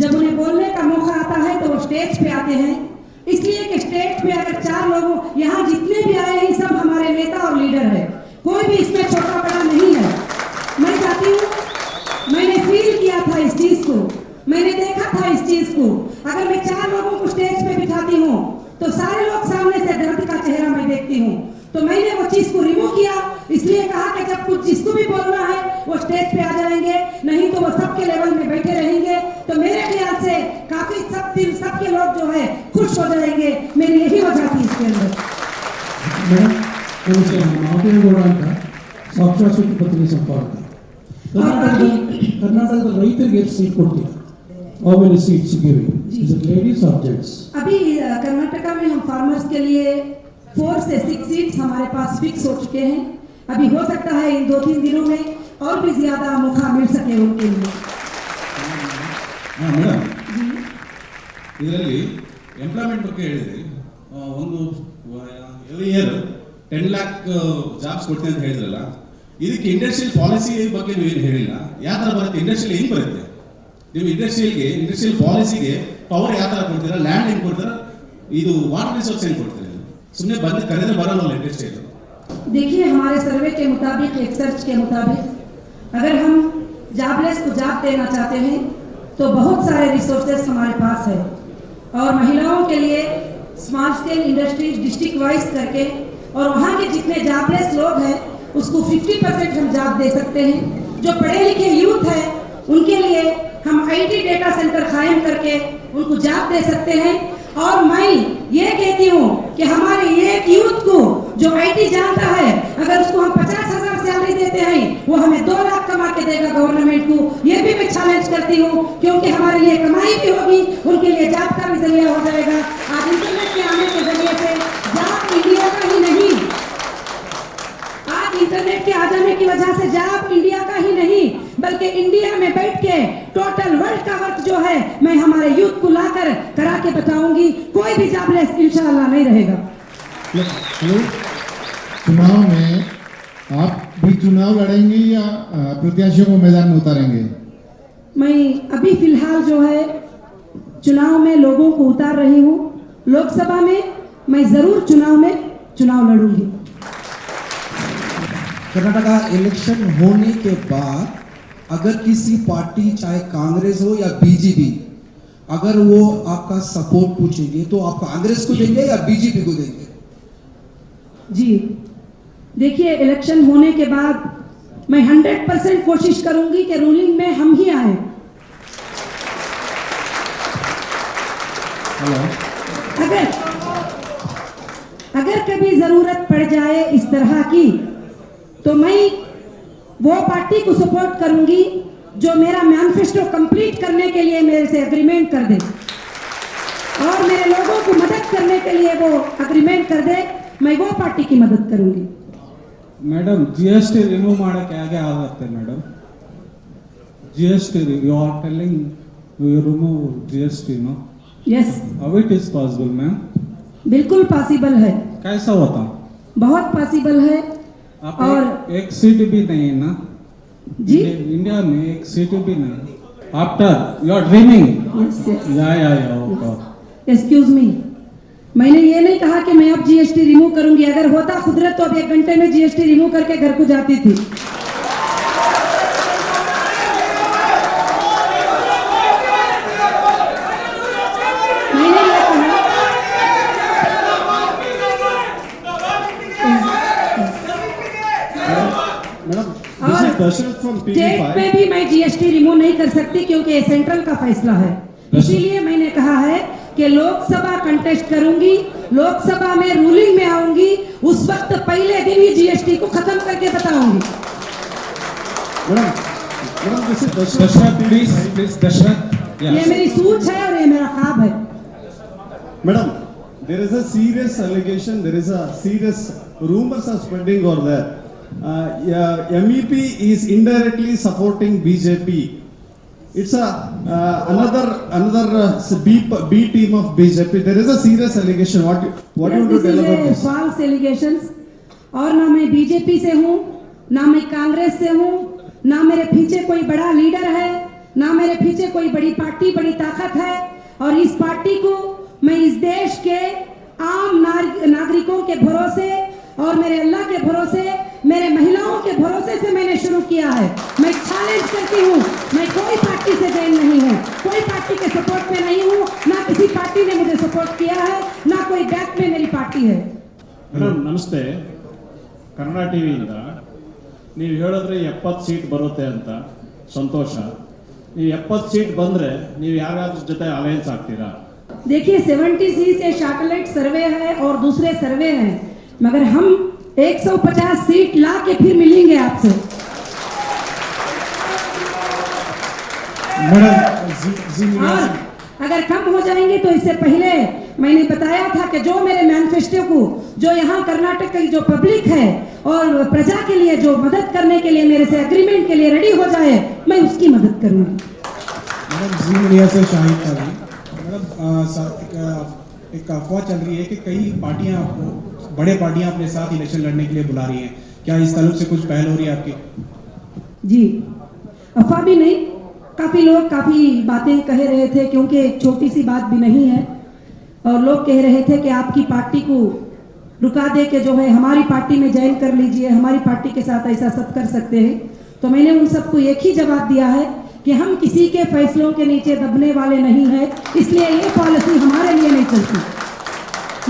जब उन्हें बोलने का मौका आता है तो वो स्टेज पे आते हैं। इसलिए कि स्टेज पे अगर 4 लोगों, यहाँ जितने भी आए हैं सब हमारे नेता और लीडर है, कोई भी इसमें छोटा बड़ा नहीं है। मैं चाहती हूँ, मैंने फील किया था इस चीज को, मैंने देखा था इस चीज को। अगर मैं 4 लोगों को स्टेज पे बिठाती हूँ तो सारे लोग सामने से दर्द का चेहरा मैं देखती हूँ। तो मैंने वो चीज को रिमूव किया, इसलिए कहा कि जब कुछ जिसको भी बोलना है वो स्टेज पे आ जाएंगे, नहीं तो वो सबके लेवल में बैठे रहेंगे। तो मेरे ख्याल से काफी सबके लोग जो है खुश हो जाएंगे। मेरी यही वजह थी इसके अंदर। ಮೇಡಮ್, ನಮಸ್ಕಾರ. ಮಾದೇಗೌಡ ಅಂತ ಸಾಕ್ಷಾತ್ ಸುದ್ದಿ ಪತ್ರಿಕೆ ಸಂಪಾದಕ. ಕರ್ನಾಟಕದ ರೈತರಿಗೆ ಎಷ್ಟು ಸೀಟ್ ಕೊಡ್ತೀರಾ? How many seats you giving? Is it ladies or gents? अभी कर्नाटका में हम फार्मर्स के लिए 4 से 6 सीट्स हमारे पास फिक्स हो चुके हैं। अभी हो सकता है इन 2-3 दिनों में और भी ज्यादा मौका मिल सके उनके लिए। ಮೇಡಮ್, ಇದರಲ್ಲಿ ಎಂಪ್ಲಾಯ್ಮೆಂಟ್ ಬಗ್ಗೆ ಹೇಳಿದ್ರಿ. ಒಂದು ಎವ್ರಿ ಇಯರ್ 10 lakh ಜಾಬ್ಸ್ ಕೊಡ್ತೀನಿ ಅಂತ ಹೇಳಿದ್ರಲ್ಲ, ಇದಕ್ಕೆ ಇಂಡಸ್ಟ್ರಿಯಲ್ ಪಾಲಿಸಿ ಬಗ್ಗೆ ನೀವು ಏನು ಹೇಳಿಲ್ಲ. ಯಾವ ಥರ ಬರುತ್ತೆ ಇಂಡಸ್ಟ್ರಿಯಲ್ ಹೆಂಗೆ ಬರುತ್ತೆ? ನೀವು ಇಂಡಸ್ಟ್ರಿಯಲ್ ಪಾಲಿಸಿಗೆ ಪವರ್ ಯಾವ ಥರ ಕೊಡ್ತೀರಾ? ಲ್ಯಾಂಡ್ ಹೆಂಗೆ ಕೊಡ್ತೀರಾ? ಇದು ವಾಟರ್ ರಿಸೋರ್ಸ್ ಹೆಂಗೆ ಕೊಡ್ತೀರಾ? ಸುಮ್ಮನೆ ಬಂದು ಕರೆದ್ರೆ ಬರಲ್ಲ ಇಂಡಸ್ಟ್ರಿಯಲ್. देखिए, हमारे सर्वे के मुताबिक, एक सर्च के मुताबिक, अगर हम जॉबलेस को जॉब देना चाहते हैं तो बहुत सारे रिसोर्सेज हमारे पास है और महिलाओं के लिए small scale industries district wise करके और वहाँ के जितने जॉबलेस लोग हैं उसको 50% हम जॉब दे सकते हैं। जो पढ़े लिखे यूथ है उनके लिए हम IT डेटा सेंटर कायम करके उनको जॉब दे सकते हैं। और मैं ये कहती हूँ कि हमारे एक यूथ को जो IT जानता है, अगर उसको हम 50,000 सैलरी देते हैं वो हमें 2 लाख कमा के देगा गवर्नमेंट को। ये भी मैं चैलेंज करती हूँ, क्योंकि हमारे लिए कमाई भी होगी, उनके लिए जॉब का भी जरिया हो जाएगा। आज इंटरनेट के आने के जरिए से जॉब इंडिया का ही नहीं, आज इंटरनेट के आ जाने की वजह से जॉब इंडिया का ही नहीं बल्कि इंडिया में बैठ के टोटल वर्ल्ड का वर्क जो है मैं हमारे यूथ को लाकर करा के बताऊंगी। कोई भी जॉबलेस इंशाल्लाह नहीं रहेगा। हेलो, चुनाव में आप भी चुनाव लड़ेंगे या प्रत्याशियों को मैदान में उतारेंगे? मैं अभी फिलहाल जो है चुनाव में लोगों को उतार रही हूँ। लोकसभा में मैं जरूर चुनाव लड़ूंगी। कर्नाटका इलेक्शन होने के बाद अगर किसी पार्टी चाहे कांग्रेस हो या बीजेपी अगर वो आपका सपोर्ट पूछेंगे तो आप कांग्रेस को देंगे या बीजेपी को देंगे? जी देखिए, इलेक्शन होने के बाद मैं 100% कोशिश करूंगी कि रूलिंग में हम ही आए। अगर कभी जरूरत पड़ जाए इस तरह की तो मैं वो पार्टी को सपोर्ट करूंगी जो मेरा मैनिफेस्टो कंप्लीट करने के लिए मेरे से एग्रीमेंट कर दे और मेरे लोगों को मदद करने के लिए वो एग्रीमेंट कर दे। मैं वो पार्टी की मदद करूंगी। ಮೇಡಮ್ GST ರಿಮೂವ್ ಮಾಡಕ್ಕೆ ಹೇಗೆ ಆಗುತ್ತೆ madam? GST you are telling you remove GST no? Yes, how it is possible ma'am? बिल्कुल पॉसिबल है, कैसा होता? बहुत पॉसिबल है। आप और एक सीट भी नहीं है ना जी इंडिया में, एक सीट भी नहीं आफ्टर यू आर ड्रीमिंग। या एक्सक्यूज मी, मैंने ये नहीं कहा कि मैं अब GST रिमूव करूंगी। अगर होता खुदरत तो अब 1 घंटे में GST रिमूव करके घर को जाती थी। मैंने ये कहा और स्टेट में भी मैं GST रिमूव नहीं कर सकती क्योंकि ये सेंट्रल का फैसला है। इसीलिए मैंने कहा है कि लोकसभा कंटेस्ट करूंगी, लोकसभा में रूलिंग में आऊंगी, उस वक्त पहले दिन ही GST को खत्म करके बताऊंगी। दशरथ प्लीज दशरथ। ये मेरी सोच है और ये मेरा ख्वाब है। Madam, there is a serious allegation, there is a serious rumors are spreading over there. MEP is indirectly supporting BJP. It's another B team of BJP. There is a serious allegation. What you want to tell about this? False allegations. और ना मैं बीजेपी से हूँ, ना मैं कांग्रेस से हूँ, ना मेरे पीछे कोई बड़ा लीडर है, ना मेरे पीछे कोई बड़ी पार्टी, बड़ी ताकत है। और इस पार्टी को मैं इस देश के आम नागरिकों के भरोसे और मेरे अल्लाह के भरोसे, मेरे महिलाओं के भरोसे से मैंने शुरू किया है। मैं चैलेंज करती हूँ, मैं कोई पार्टी से देन नहीं हूँ, कोई पार्टी के सपोर्ट में नहीं हूँ, ना किसी पार्टी ने मुझे सपोर्ट किया है, ना कोई बैक में मेरी पार्टी है। ಮೇಡಮ್ ನಮಸ್ತೆ, ಕನ್ನಡ ಟಿವಿಯಿಂದ ನೀವು ಹೇಳಿದ್ರೆ 70 ಸೀಟ್ ಬರುತ್ತೆ ಅಂತ ಸಂತೋಷ. ನೀವು 70 ಸೀಟ್ ಬಂದ್ರೆ ನೀವು ಯಾರ್ಯಾರ ಜೊತೆ ಅಲಯನ್ಸ್ ಆಗ್ತೀರಾ? देखिए 70 से सैटेलाइट सर्वे है और दूसरे सर्वे हैं, मगर हम 150 सीट ला के फिर मिलेंगे आपसे। और अगर कम हो जाएंगे तो इससे पहले मैंने बताया था कि जो मेरे मैनिफेस्टो को, जो यहाँ कर्नाटक की जो पब्लिक है और प्रजा के लिए जो मदद करने के लिए मेरे से एग्रीमेंट के लिए रेडी हो जाए, मैं उसकी मदद करूंगी। मैडम जी मीडिया से शाहिद था जी। मैडम एक अफवाह चल रही है कि कई पार्टियां, बड़े पार्टियां अपने साथ इलेक्शन लड़ने के लिए बुला रही हैं। क्या इस ताल्लुक से कुछ पहल हो रही है आपकी? जी, अफवाह भी नहीं, काफ़ी लोग काफ़ी बातें कह रहे थे, क्योंकि एक छोटी सी बात भी नहीं है, और लोग कह रहे थे कि आपकी पार्टी को रुका दे के जो है हमारी पार्टी में ज्वाइन कर लीजिए, हमारी पार्टी के साथ ऐसा सब कर सकते हैं। तो मैंने उन सबको एक ही जवाब दिया है कि हम किसी के फैसलों के नीचे दबने वाले नहीं हैं, इसलिए ये पॉलिसी हमारे लिए नहीं चलती,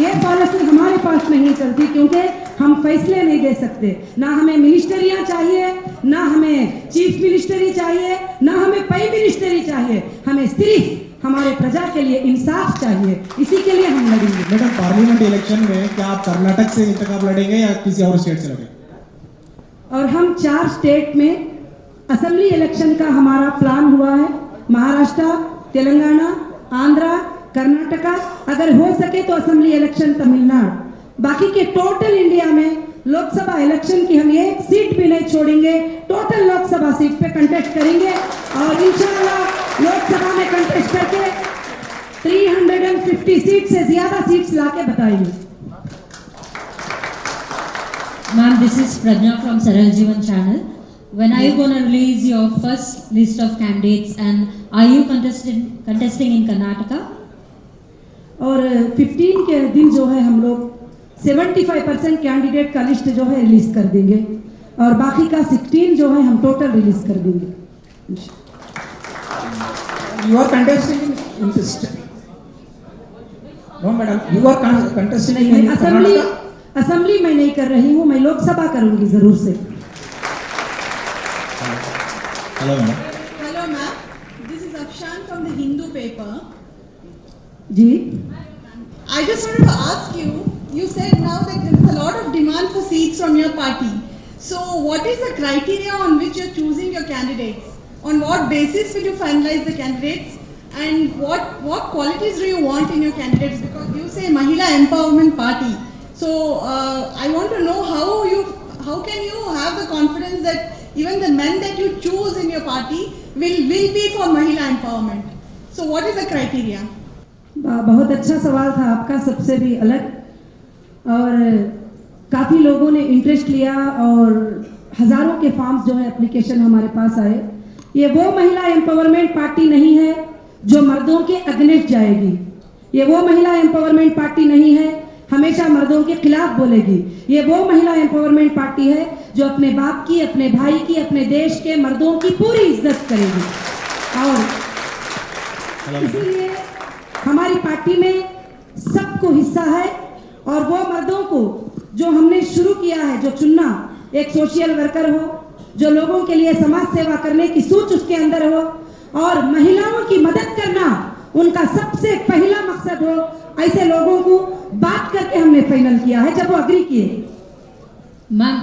ये पॉलिसी हमारे पास नहीं चलती, क्योंकि हम फैसले नहीं दे सकते। ना हमें मिनिस्टरियां चाहिए, ना हमें चीफ मिनिस्टरी चाहिए, ना हमें प्राइम मिनिस्टरी चाहिए, हमें सिर्फ हमारे प्रजा के लिए इंसाफ चाहिए, इसी के लिए हम लड़ेंगे। मैडम, पार्लियामेंट इलेक्शन में क्या आप कर्नाटक से इंतखाब लड़ेंगे या किसी और स्टेट से लड़ेंगे? और हम 4 स्टेट में असेंबली इलेक्शन का हमारा प्लान हुआ है, महाराष्ट्र, तेलंगाना, आंध्रा, कर्नाटका, अगर हो सके तो असेंबली इलेक्शन तमिलनाडु, बाकी के टोटल इंडिया में लोकसभा इलेक्शन की हम एक सीट भी नहीं छोड़ेंगे, टोटल लोकसभा सीट पे कंटेस्ट करेंगे और इंशाल्लाह लोकसभा में कंटेस्ट करके 350 सीट से ज्यादा सीट्स लाके बताएंगे। Ma'am, this is Prajna from Saral Jeevan channel. When are you going to release your first list of candidates, and are you contesting in Karnataka? और 15 के दिन जो है हम लोग 75% कैंडिडेट का लिस्ट जो है रिलीज कर देंगे, और बाकी का 16 जो है हम टोटल रिलीज कर देंगे। You are contesting in this state. No, madam. You are contesting in Karnataka. Assembly मैं नहीं कर रही हूँ, मैं लोकसभा करूंगी जरूर से। Hello madam. Hello ma'am, this is Afshan from the Hindu paper. जी, I just wanted to ask you, you said now that there is a lot of demand for seats from your party. So what is the criteria on which you're choosing your candidates? On what basis will you finalize the candidates? And what qualities do you want in your candidates? Because you say Mahila Empowerment Party. So I want to know how can you have the confidence that even the men that you choose in your party will be for Mahila empowerment? So what is the criteria? बहुत अच्छा सवाल था आपका, सबसे भी अलग, और काफ़ी लोगों ने इंटरेस्ट लिया और हज़ारों के फॉर्म्स जो है एप्लीकेशन हमारे पास आए। ये वो महिला एम्पावरमेंट पार्टी नहीं है जो मर्दों के अगेंस्ट जाएगी, ये वो महिला एम्पावरमेंट पार्टी नहीं है हमेशा मर्दों के खिलाफ बोलेगी, ये वो महिला एम्पावरमेंट पार्टी है जो अपने बाप की, अपने भाई की, अपने देश के मर्दों की पूरी इज्जत करेगी। और इसलिए हमारी पार्टी में सबको हिस्सा है, और वो मर्दों को जो हमने शुरू किया है, जो चुनना, एक सोशल वर्कर हो, जो लोगों के लिए समाज सेवा करने की सोच उसके अंदर हो, और महिलाओं की मदद करना उनका सबसे पहला मकसद हो, ऐसे लोगों को बात करके हमने फाइनल किया है जब वो अग्री किए। Ma'am,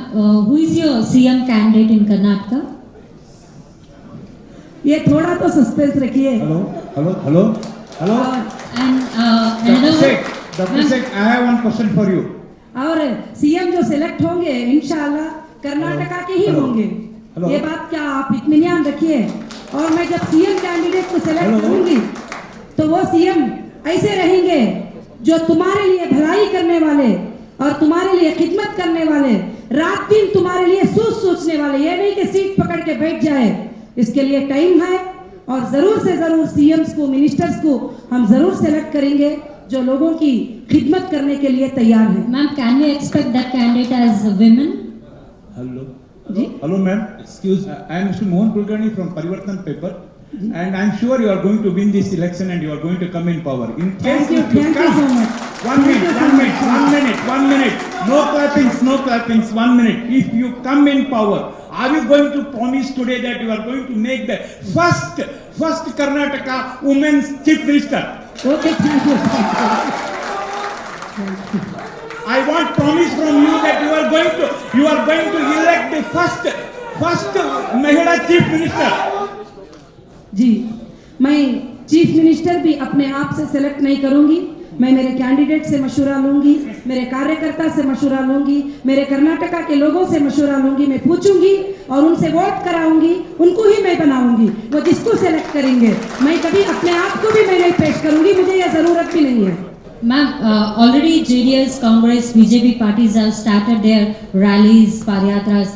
who is your CM candidate in Karnataka? ये थोड़ा तो सस्पेंस रखिए। Hello hello hello hello. And another one. Dr. Sheikh, I have one question for you. और सीएम जो सिलेक्ट होंगे इंशाल्लाह कर्नाटका के ही होंगे, ये बात क्या आप इत्मीनान रखिए। और मैं जब सीएम कैंडिडेट को सिलेक्ट करूंगी तो वो सीएम ऐसे रहेंगे जो तुम्हारे लिए भलाई करने वाले और तुम्हारे लिए खिदमत करने वाले, रात दिन तुम्हारे लिए सोचने वाले, ये नहीं कि सीट पकड़ के बैठ जाए। इसके लिए टाइम है, और जरूर से जरूर सीएम्स को, मिनिस्टर्स को हम जरूर सेलेक्ट करेंगे जो लोगों की खिदमत करने के लिए तैयार है। Ma'am, can we expect that candidate as women? Hello. Ji, Hello, ma'am. Excuse. I am Mr. Mohan Kulkarni from Parivartan paper, and I am sure you are going to win this election and you are going to come in power. In case Thank you come, so much. one minute. No clappings. 1 minute. If you come in power, are you going to promise today that you are going to make the first Karnataka women's chief minister? Okay, thank you. I want promise from you that you are going to elect the first Mahila chief minister. जी, मैं चीफ मिनिस्टर भी अपने आप से सेलेक्ट नहीं करूंगी, मैं मेरे कैंडिडेट से मशवरा लूंगी, मेरे कार्यकर्ता से मशवरा लूंगी, मेरे कर्नाटका के लोगों से मशवरा लूंगी, मैं पूछूंगी और उनसे वोट कराऊंगी, उनको ही मैं बनाऊंगी, वो जिसको सेलेक्ट करेंगे। मैं कभी अपने आप को भी मैं नहीं पेश करूंगी, मुझे यह जरूरत भी नहीं है। Ma'am, already JDS, Congress, BJP parties have started their rallies, paryatras.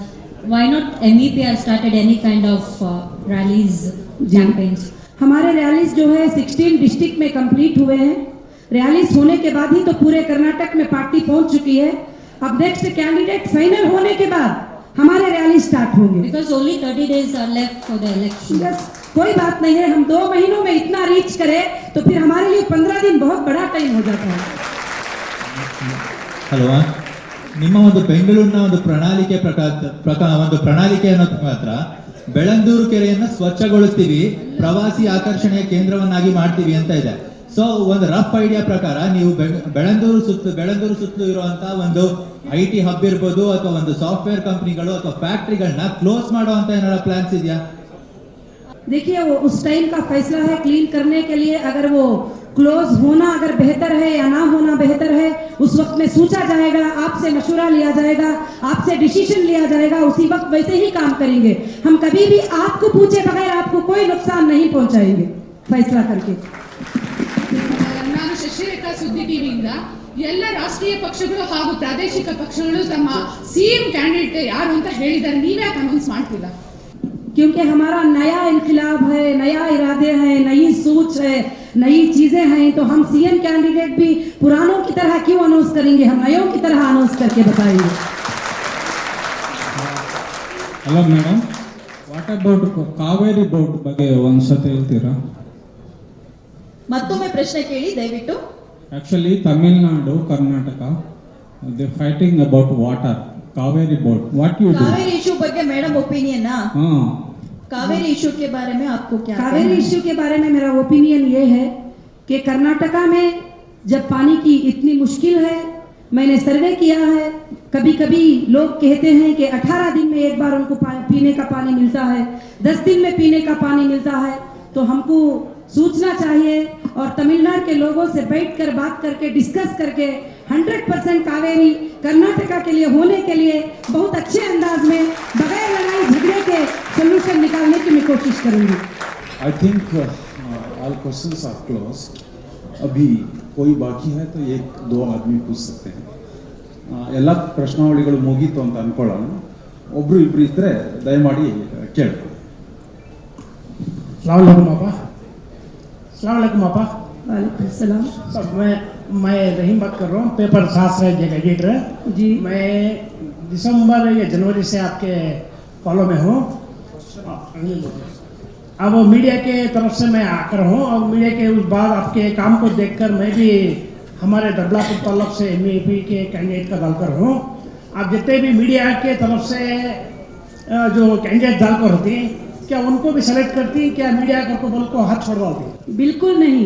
Why not MEP have started any kind of rallies, campaigns? हमारे रैलीज जो है 16 डिस्ट्रिक्ट में कंप्लीट हुए हैं। रैलीज होने के बाद ही तो पूरे कर्नाटक में पार्टी पहुंच चुकी है। अब नेक्स्ट कैंडिडेट फाइनल होने के बाद हमारे रैली स्टार्ट होंगे। Because only 30 days are left for the election. बस कोई बात नहीं है, हम 2 महीनों में इतना रीच करें तो फिर हमारे लिए 15 दिन बहुत बड़ा टाइम हो जाता है। ಅಲ್ವಾ ನಿಮ್ಮ ಒಂದು ಬೆಂಗಳೂರಿನ ಒಂದು ಪ್ರಣಾಳಿಕೆಯನ್ನು ಮಾತ್ರ ಬೆಳಂದೂರು ಕೆರೆಯನ್ನ ಸ್ವಚ್ಛಗೊಳಿಸ್ತೀವಿ, ಪ್ರವಾಸಿ ಆಕರ್ಷಣೆಯ ಕೇಂದ್ರವನ್ನಾಗಿ ಮಾಡ್ತೀವಿ ಅಂತ ಇದೆ. ಸೊ ಒಂದು ರಫ್ ಐಡಿಯಾ ಪ್ರಕಾರ ನೀವು ಬೆಳಂದೂರು ಸುತ್ತಲೂ ಇರುವಂತಹ ಒಂದು IT ಹಬ್ ಇರ್ಬೋದು ಅಥವಾ ಒಂದು ಸಾಫ್ಟ್ವೇರ್ ಕಂಪನಿಗಳು ಅಥವಾ ಫ್ಯಾಕ್ಟರಿಗಳನ್ನ ಕ್ಲೋಸ್ ಮಾಡುವಂತ ಏನಾರ ಪ್ಲಾನ್ಸ್ ಇದೆಯಾ? देखिए वो उस टाइम का फैसला है क्लीन करने के लिए। अगर वो क्लोज होना अगर बेहतर है या ना होना बेहतर है, उस वक्त में सोचा जाएगा, आपसे मशवरा लिया जाएगा, आपसे डिसीजन लिया जाएगा, उसी वक्त वैसे ही काम करेंगे। हम कभी भी आपको पूछे बगैर आपको कोई नुकसान नहीं पहुंचाएंगे फैसला करके। ನಾನು ಶಶಿರೇಖಾ ಸುದ್ದಿ ಟಿವಿಯಿಂದ ಎಲ್ಲ ರಾಷ್ಟ್ರೀಯ ಪಕ್ಷಗಳು ಹಾಗೂ ಪ್ರಾದೇಶಿಕ ಪಕ್ಷಗಳು ತಮ್ಮ ಸಿಎಂ ಕ್ಯಾಂಡಿಡೇಟ್ ಯಾರು ಅಂತ ಹೇಳಿದ್ದಾರೆ, ನೀವ್ಯಾಕೆ ಅನೌನ್ಸ್ ಮಾಡ್ತಿಲ್ಲ? क्योंकि हमारा नया इनकलाब है, नया इरादे हैं, नई सोच है, नई चीजें हैं, तो हम सीएम कैंडिडेट भी पुरानों की तरह क्यों अनाउंस करेंगे, हम नयों की तरह अनाउंस करके बताएंगे। Hello madam, what about Kaveri boat ಬಗ್ಗೆ ಒಂದ್ಸತಿ ಹೇಳ್ತೀರಾ? ಮತ್ತೊಮ್ಮೆ ಪ್ರಶ್ನೆ ಕೇಳಿ ದಯವಿಟ್ಟು. Actually Tamil Nadu, Karnataka they fighting about water, Kaveri boat, what you do? Kaveri issue ಬಗ್ಗೆ ಮೇಡಮ್ ओपिनियन ना, हाँ, कावेरी इशू के बारे में आपको क्या? कावेरी इशू के बारे में मेरा ओपिनियन ये है कि कर्नाटका में जब पानी की इतनी मुश्किल है, मैंने सर्वे किया है, कभी कभी लोग कहते हैं कि 18 दिन में एक बार उनको पीने का पानी मिलता है, 10 दिन में पीने का पानी मिलता है। तो हमको सोचना चाहिए और तमिलनाडु के लोगों से बैठकर बात करके डिस्कस करके 100% कावेरी कर्नाटका के लिए होने के लिए बहुत अच्छे अंदाज में बगैर लड़ाई झगड़े के सोल्यूशन निकालने की मैं कोशिश करूंगी। I think all questions are closed. अभी कोई बाकी है तो 1-2 आदमी पूछ सकते हैं। ಎಲ್ಲ ಪ್ರಶ್ನಾವಳಿಗಳು ಮುಗೀತು ಅಂತ ಅನ್ಕೊಳ್ಳೋಣ. ಒಬ್ರು ಇಬ್ರು ಇದ್ರೆ ದಯಮಾಡಿ ಕೇಳಿ. अस्सलाम वालेकुम आपा। अस्सलाम वालेकुम आपा। वालेकुम सलाम। सब मैं रहीम बात कर रहा हूँ, पेपर शास्त्र एडिटर जी। मैं दिसंबर या जनवरी से आपके फॉलो में हूँ। अब मीडिया के तरफ से मैं आकर हूँ और मीडिया के उस बाद आपके काम को देखकर मैं भी हमारे दबलापुर तालुक से MEP के कैंडिडेट का डालकर हूँ। आप जितने भी मीडिया के तरफ से जो कैंडिडेट डालकर होती क्या उनको भी सेलेक्ट करती, क्या मीडिया को बोल को हाथ छोड़वाती? बिल्कुल नहीं,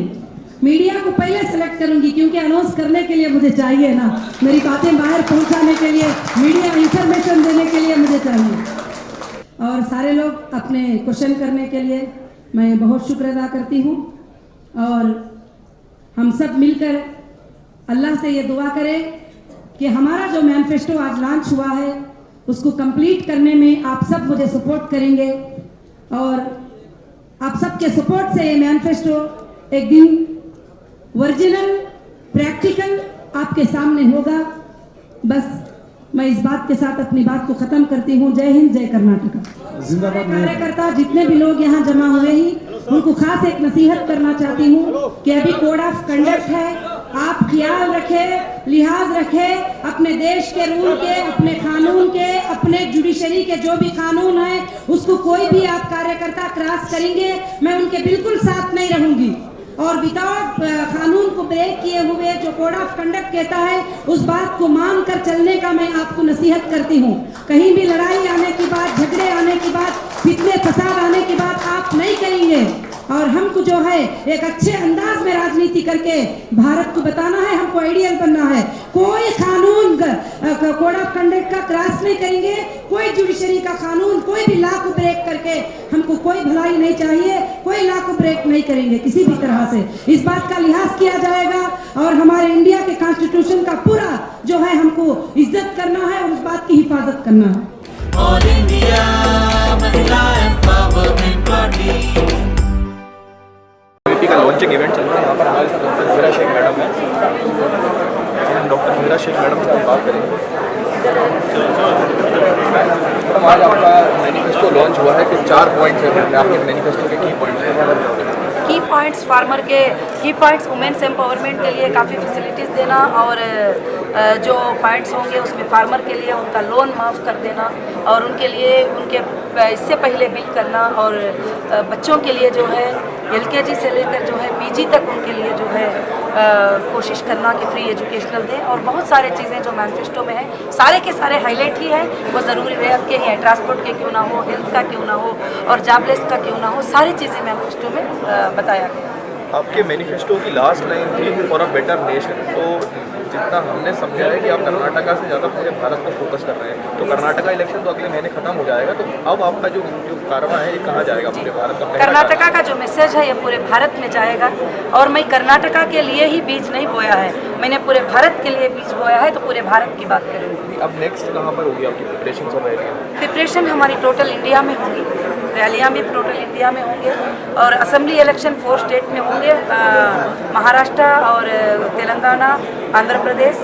मीडिया को पहले सेलेक्ट करूंगी क्योंकि अनाउंस करने के लिए मुझे चाहिए ना, मेरी बातें बाहर पहुंचाने के लिए, मीडिया इंफॉर्मेशन देने के लिए मुझे चाहिए। और सारे लोग अपने क्वेश्चन करने के लिए मैं बहुत शुक्र अदा करती हूँ। और हम सब मिलकर अल्लाह से ये दुआ करें कि हमारा जो मैनिफेस्टो आज लॉन्च हुआ है उसको कंप्लीट करने में आप सब मुझे सपोर्ट करेंगे और आप सबके सपोर्ट से ये मैनिफेस्टो एक दिन ओरिजिनल प्रैक्टिकल आपके सामने होगा। बस मैं इस बात के साथ अपनी बात को खत्म करती हूँ। जय हिंद, जय कर्नाटका। जिंदाबाद। कार्यकर्ता जितने भी लोग यहाँ जमा हुए हैं उनको खास एक नसीहत करना चाहती हूँ कि अभी कोड ऑफ कंडक्ट है, आप ख्याल रखें, लिहाज रखें अपने देश के रूल के, अपने कानून के, अपने जुडिशरी के जो भी कानून है उसको कोई भी आप कार्यकर्ता क्रॉस करेंगे मैं उनके बिल्कुल साथ नहीं रहूंगी। और विदाउट कानून को ब्रेक किए हुए जो कोड ऑफ कंडक्ट कहता है उस बात को मानकर चलने का मैं आपको नसीहत करती हूँ। कहीं भी लड़ाई आने की बात, झगड़े आने की बात, फितने फसाद आने की बात आप नहीं करेंगे। और हमको जो है एक अच्छे अंदाज में राजनीति करके भारत को बताना है, हमको आइडियल बनना है। कोई कानून कोड ऑफ कंडक्ट का क्रॉस नहीं करेंगे, कोई जुडिशरी का कानून, कोई भी लॉ को ब्रेक करके हमको कोई भलाई नहीं चाहिए, कोई लॉ को ब्रेक नहीं करेंगे किसी भी तरह से। इस बात का लिहाज किया जाएगा और हमारे इंडिया के कॉन्स्टिट्यूशन का पूरा जो है हमको इज्जत करना है और उस बात की हिफाजत करना है। ऑल इंडिया महिला एम्पावरमेंट पार्टी का लॉन्चिंग इवेंट चल रहा है। यहाँ पर हमारे साथ ज़रा शेख मैडम है। पॉइंट्स हैं आपके मैनिफेस्टो के की पॉइंट्स? की पॉइंट्स फार्मर के की पॉइंट्स वुमेन्स एम्पावरमेंट के लिए काफ़ी फैसिलिटीज़ देना और जो पॉइंट्स होंगे उसमें फार्मर के लिए उनका लोन माफ़ कर देना और उनके लिए उनके इससे पहले बिल करना और बच्चों के लिए जो है LKG से लेकर जो है PG तक उनके लिए जो है कोशिश करना कि फ्री एजुकेशनल दें और बहुत सारे चीज़ें जो मैनिफेस्टो में है सारे के सारे हाईलाइट ही है, वो ज़रूरी रह के ही हैं, ट्रांसपोर्ट के क्यों ना हो, हेल्थ का क्यों ना हो और जॉबलेस का क्यों ना हो, सारी चीज़ें मैनिफेस्टो में बताया गया। आपके मैनिफेस्टो की लास्ट लाइन थी फॉर अ बेटर नेशन, तो जितना हमने समझा है कि आप कर्नाटका से ज़्यादा पूरे भारत पर फोकस कर रहे हैं, तो कर्नाटका इलेक्शन तो अगले महीने खत्म हो जाएगा, तो अब आपका जो कारवा है ये कहाँ जाएगा पूरे भारत का? कर्नाटका का जो मैसेज है ये पूरे भारत में जाएगा और मैं कर्नाटका के लिए ही बीज नहीं बोया है, मैंने पूरे भारत के लिए बीज बोया है, तो पूरे भारत की बात करूँगी। अब नेक्स्ट कहाँ पर होगी आपकी प्रिपरेशन और रैलियाँ? प्रिपरेशन हमारी टोटल इंडिया में होगी, रैलियाँ भी टोटल इंडिया में होंगे और असेंबली इलेक्शन 4 स्टेट में होंगे, महाराष्ट्र और तेलंगाना, आंध्र प्रदेश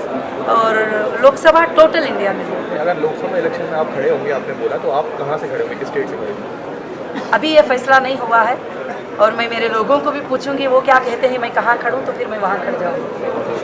और लोकसभा टोटल इंडिया में होंगे। अगर लोकसभा इलेक्शन में आप खड़े होंगे, आपने बोला, तो आप कहाँ से खड़े होंगे, किस स्टेट से खड़े होंगे? अभी ये फैसला नहीं हुआ है और मैं मेरे लोगों को भी पूछूंगी वो क्या कहते हैं, मैं कहाँ खड़ूँ तो फिर मैं वहाँ खड़ जाऊँगी।